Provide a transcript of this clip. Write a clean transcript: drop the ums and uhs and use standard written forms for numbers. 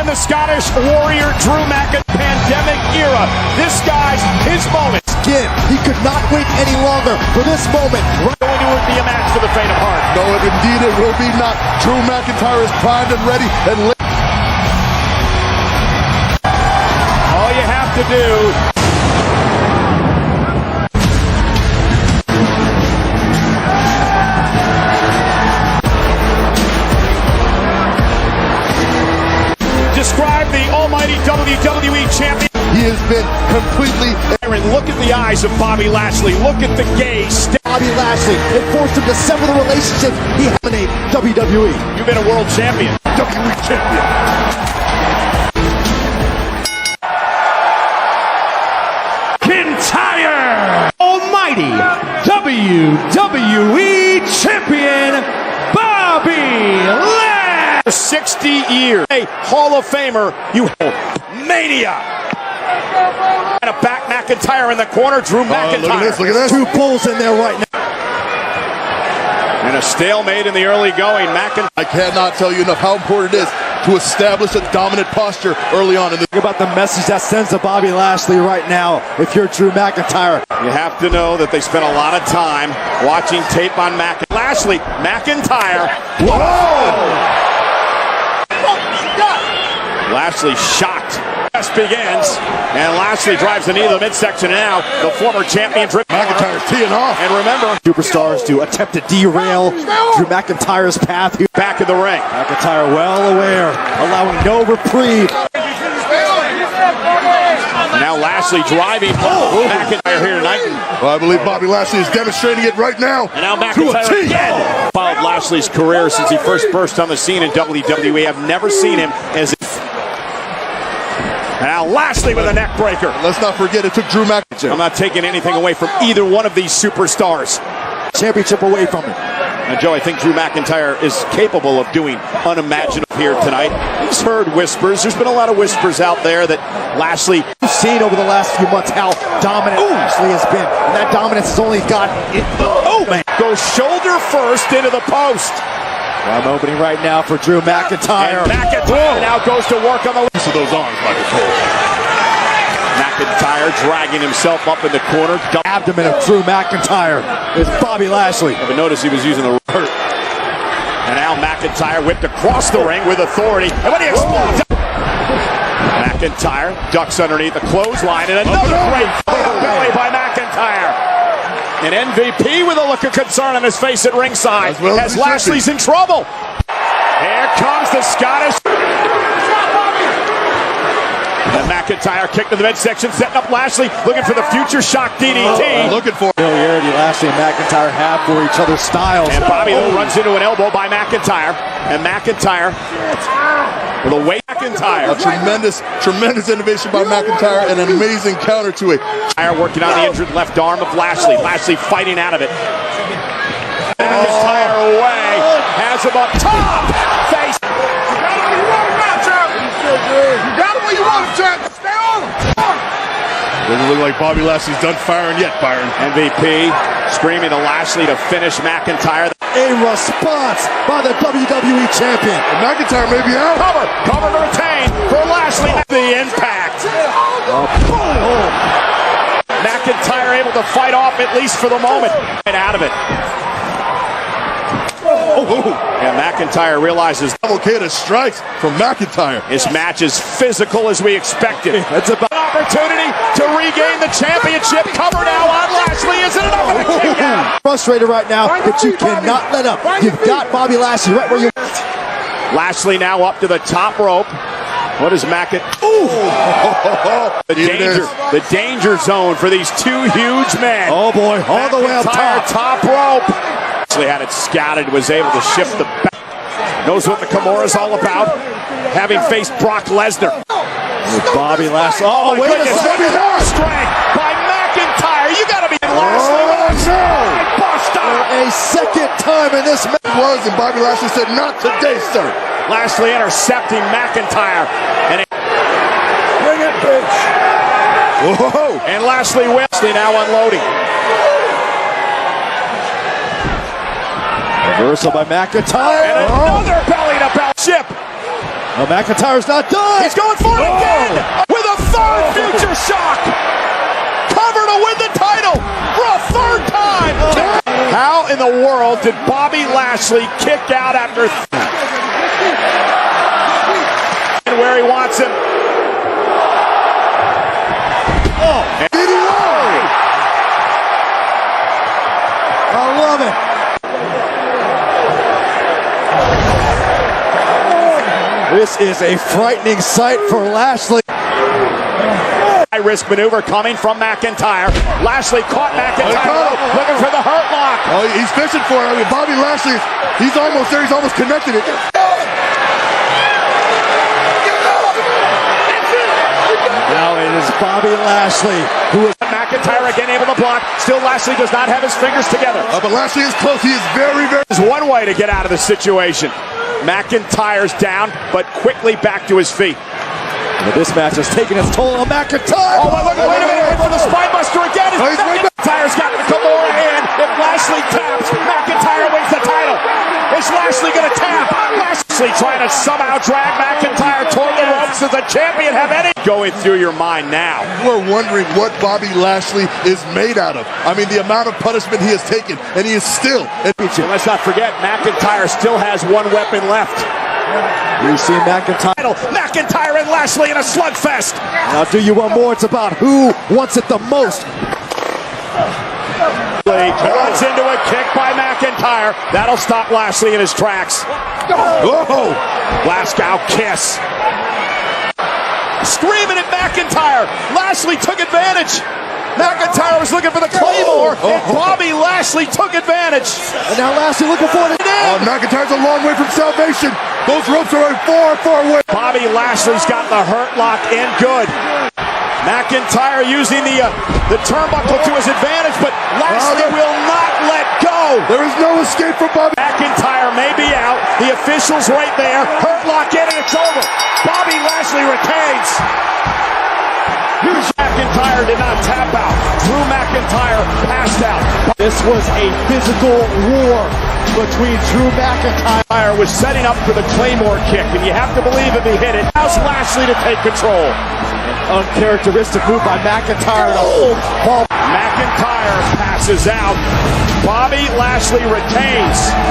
the Scottish Warrior Drew McIntyre pandemic era. This guy's his moment. Again, he could not wait any longer for this moment. Going to be a match for the faint of heart. No, indeed it will be not. Drew McIntyre is primed and ready. And all you have to do. Describe the almighty WWE champion. He has been completely... Look at the eyes of Bobby Lashley. Look at the gaze. Bobby Lashley, it forced him to sever the relationship he dominated WWE. You've been a world champion. WWE champion. McIntyre! Almighty WWE champion Bobby Lashley! 60 years. A Hall of Famer. You mania. And a back McIntyre in the corner. Drew McIntyre. Look at this, look at this. Two bulls in there right now. And a stalemate in the early going. McIntyre. I cannot tell you enough how important it is to establish a dominant posture early on in the... Think about the message that sends to Bobby Lashley right now if you're Drew McIntyre. You have to know that they spent a lot of time watching tape on Lashley. McIntyre. Whoa! Lashley shocked. Best begins, and Lashley drives the knee to the midsection. Now the former champion McIntyre's teeing off. And remember, superstars to attempt to derail Drew McIntyre's path. Back in the ring. McIntyre well aware, allowing no reprieve. Now Lashley driving. McIntyre here tonight. Well, I believe Bobby Lashley is demonstrating it right now. And now McIntyre again. Followed Lashley's career since he first burst on the scene in WWE. I've never seen him as... And now Lashley with a neck breaker. Let's not forget it took Drew McIntyre. I'm not taking anything away from either one of these superstars. Championship away from him. And Joe, I think Drew McIntyre is capable of doing unimaginable here tonight. He's heard whispers. There's been a lot of whispers out there that Lashley... We've seen over the last few months how dominant Lashley has been. And that dominance has only got... man. Goes shoulder first into the post. I'm opening right now for Drew McIntyre. And McIntyre now goes to work on the... Use of those arms, Michael Cole. McIntyre dragging himself up in the corner. Abdomen of Drew McIntyre is Bobby Lashley. But notice he was using the hurt. And now McIntyre whipped across the ring with authority. And when he explodes... McIntyre ducks underneath the clothesline. And another great belly by McIntyre. An MVP with a look of concern on his face at ringside as Lashley's in trouble. Here comes the Scottish. And McIntyre kicked to the midsection, setting up Lashley, looking for the future shock DDT. Looking for familiarity Lashley and McIntyre have for each other's styles. And Bobby runs into an elbow by McIntyre. And McIntyre with a weight. McIntyre. A tremendous innovation by McIntyre and an amazing counter to it. Working on the injured left arm of Lashley. Lashley fighting out of it. McIntyre away. Has him up top. Face. You got him where you want him, champ. Stay on him. Doesn't look like Bobby Lashley's done firing yet, Byron. MVP screaming to Lashley to finish McIntyre. A response by the WWE champion. And McIntyre may be out. Cover to retain for Lashley. The impact. McIntyre able to fight off at least for the moment. And out of it. And McIntyre realizes Cavalcade strikes from McIntyre. This match is physical as we expected. It's about an opportunity to regain the championship. Cover now on Lashley. Is it enough of a kick out? Frustrated right now, but you cannot let up. You've got Bobby Lashley right where you... Lashley now up to the top rope. What is McIntyre? The danger zone for these two huge men. Oh boy, all the way up top rope. Lashley had it scouted, was able to shift the back. Knows what the Kimura's all about. Having faced Brock Lesnar. With Bobby Lashley. Oh, wait a second. Strength by McIntyre. You got to be Lashley. A second time in this match. And Bobby Lashley said, not today, sir. Lashley intercepting McIntyre. And bring it, bitch. Whoa. And Lashley now unloading. Reversal by McIntyre. And another belly-to-belly chip. Well, McIntyre's not done. He's going for it again with a third future shock. Cover to win the title for a third time. How in the world did Bobby Lashley kick out after where he wants him? I love it. This is a frightening sight for Lashley. High-risk maneuver coming from McIntyre. Lashley caught McIntyre looking for the hurt lock. Oh, he's fishing for it. I mean, Bobby Lashley, he's almost there. He's almost connected it. Now it is Bobby Lashley who is McIntyre again able to block. Still Lashley does not have his fingers together. But Lashley is close. He is very, very... There's one way to get out of the situation. McIntyre's down, but quickly back to his feet. But this match has taken its toll on McIntyre. Oh, wait a minute, wait for the spine buster again. McIntyre's got the Kimura in. If Lashley taps, McIntyre wins the title. Is Lashley going to tap? Lashley trying to somehow drag McIntyre toward the ropes. Does the champion have any going through your mind now? We're wondering what Bobby Lashley is made out of. I mean, the amount of punishment he has taken, and he is still... Let's not forget, McIntyre still has one weapon left. You see McIntyre. McIntyre and Lashley in a slugfest. Now do you want more? It's about who wants it the most. Runs into a kick by McIntyre. That'll stop Lashley in his tracks. Whoa! Glasgow kiss. Screaming at McIntyre. Lashley took advantage. McIntyre was looking for the Claymore, and Bobby Lashley took advantage. And now Lashley looking for it. McIntyre's a long way from salvation. Those ropes are far, far away. Bobby Lashley's got the hurt lock in good. McIntyre using the turnbuckle to his advantage, but Lashley will not let go. There is no escape from Bobby. McIntyre may be out. The official's right there. Hurt lock in, and it's over. Bobby Lashley retains. McIntyre did not tap out. Drew McIntyre passed out. This was a physical war between Drew McIntyre. Was setting up for the Claymore kick, and you have to believe if he hit it, allows Lashley to take control. An uncharacteristic move by McIntyre to hold Paul. McIntyre passes out. Bobby Lashley retains.